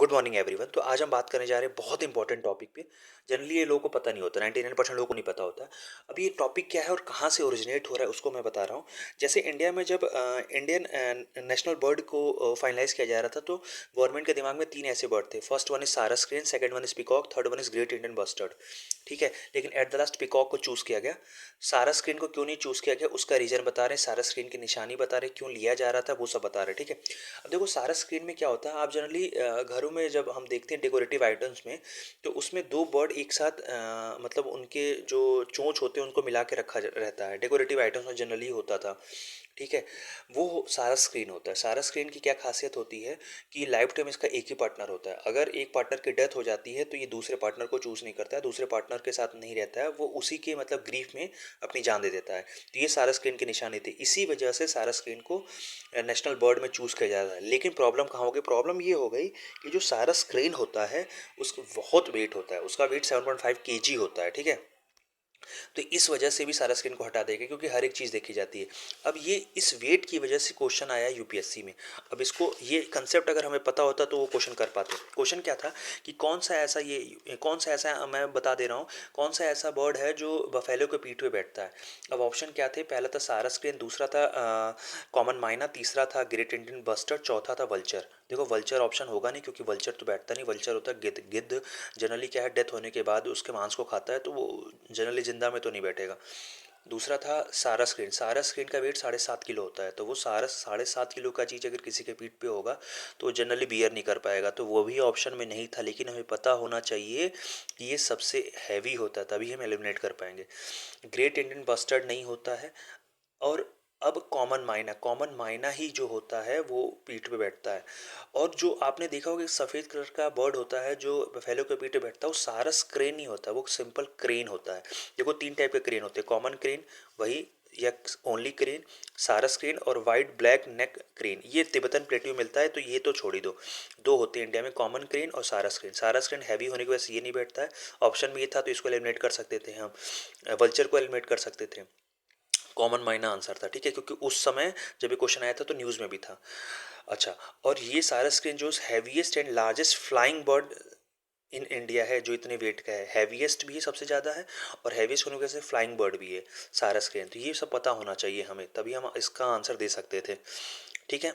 Good morning everyone. तो आज हम बात करने जा रहे हैं बहुत इंपॉर्टेंट टॉपिक पे। जनरली ये लोगों को पता नहीं होता, 99% लोगों को नहीं पता होता। अभी ये टॉपिक क्या है और कहाँ से ओरिजिनेट हो रहा है उसको मैं बता रहा हूँ। जैसे इंडिया में जब इंडियन नेशनल बर्ड को फाइनलाइज किया जा रहा था, तो गवर्नमेंट के दिमाग में तीन ऐसे बर्ड थे। फर्स्ट वन इज सारस crane, second one is peacock, third one is great Indian bustard. ठीक है, लेकिन एट द लास्ट पिकॉक को चूज़ किया गया। सारस क्रेन को क्यों नहीं चूज़ किया गया उसका रीज़न बता रहे हैं, सारस क्रेन की निशानी बता रहे हैं, क्यों लिया जा रहा था वो सब बता रहे हैं। ठीक है, अब देखो सारस स्क्रीन में क्या होता है, आप जनरली घरों में जब हम देखते हैं डेकोरेटिव आइटम्स में, तो उसमें दो बर्ड एक साथ मतलब उनके जो चोंच होते हैं उनको मिला के रखा रहता है। डेकोरेटिव आइटम्स में जनरली होता था। ठीक है, वो सारा स्क्रीन होता है। सारा स्क्रीन की क्या खासियत होती है कि लाइफ टाइम इसका एक ही पार्टनर होता है। अगर एक पार्टनर की डेथ हो जाती है तो ये दूसरे पार्टनर को चूज़ नहीं करता है, दूसरे पार्टनर के साथ नहीं रहता है, वो उसी के मतलब ग्रीफ में अपनी जान दे देता है। तो ये सारा स्क्रीन की निशानी थी, इसी वजह से सारा स्क्रीन को नेशनल बर्ड में चूज़ किया जाता है। लेकिन प्रॉब्लम कहाँ हो गई, प्रॉब्लम ये हो गई कि जो सारा स्क्रीन होता है उसका बहुत वेट होता है, उसका वेट 7.5 kg होता है। ठीक है, तो इस वजह से भी सारा स्क्रीन को हटा देगा, क्योंकि हर एक चीज़ देखी जाती है। अब ये इस वेट की वजह से क्वेश्चन आया यूपीएससी में। अब इसको ये कंसेप्ट अगर हमें पता होता तो वो क्वेश्चन कर पाते। क्वेश्चन क्या था कि कौन सा ऐसा, मैं बता दे रहा हूँ, कौन सा ऐसा बर्ड है जो बफेलो के पीठ पे बैठता है। अब ऑप्शन क्या थे, पहला था सारा स्क्रीन, दूसरा था कॉमन माइना, तीसरा था ग्रेट इंडियन बस्टर्ड, चौथा था वल्चर। देखो वल्चर ऑप्शन होगा नहीं, क्योंकि वल्चर तो बैठता नहीं, वल्चर होता है गिद्ध। गिद्ध जनरली क्या है, डेथ होने के बाद उसके मांस को खाता है, तो वो जनरली जिंदा में तो नहीं बैठेगा। दूसरा था सारा स्क्रीन। सारा स्क्रीन का वेट 7.5 किलो होता है, तो वो सारा 7.5 किलो का चीज़ अगर किसी के पीठ पे होगा तो जनरली बियर नहीं कर पाएगा, तो वो भी ऑप्शन में नहीं था। लेकिन हमें पता होना चाहिए कि ये सबसे हैवी होता है, तभी हम एलिमिनेट कर पाएंगे। ग्रेट इंडियन बस्टर्ड नहीं होता है। और अब कॉमन माइना ही जो होता है वो पीठ पे बैठता है। और जो आपने देखा होगा, सफ़ेद कलर का बर्ड होता है जो बफेलो के पीठ पे बैठता है, वो सारस क्रेन नहीं होता, वो सिंपल क्रेन होता है। देखो तीन टाइप के क्रेन होते हैं, कॉमन क्रेन वही, या ओनली क्रेन, सारस क्रेन और वाइट ब्लैक नेक क्रेन। ये तिब्बतन प्लेट्यू मिलता है, तो ये तो छोड़ ही दो। दो होते हैं इंडिया में, कॉमन क्रेन और सारस क्रेन। सारस क्रेन हैवी होने की वजह से ये नहीं बैठता है। ऑप्शन में ये था तो इसको एलिमिनेट कर सकते थे हम, वल्चर को एलिमिनेट कर सकते थे। कॉमन माइना आंसर था। ठीक है, क्योंकि उस समय जब ये क्वेश्चन आया था तो न्यूज़ में भी था। अच्छा, और ये सारा स्क्रीन जो heaviest and largest flying bird in India है, जो इतने वेट का है, हैवीएस्ट भी सबसे ज़्यादा है, और हैवीएस्ट होने की वजह से फ्लाइंग बर्ड भी है सारा स्क्रीन। तो ये सब पता होना चाहिए हमें, तभी हम इसका आंसर दे सकते थे। ठीक है।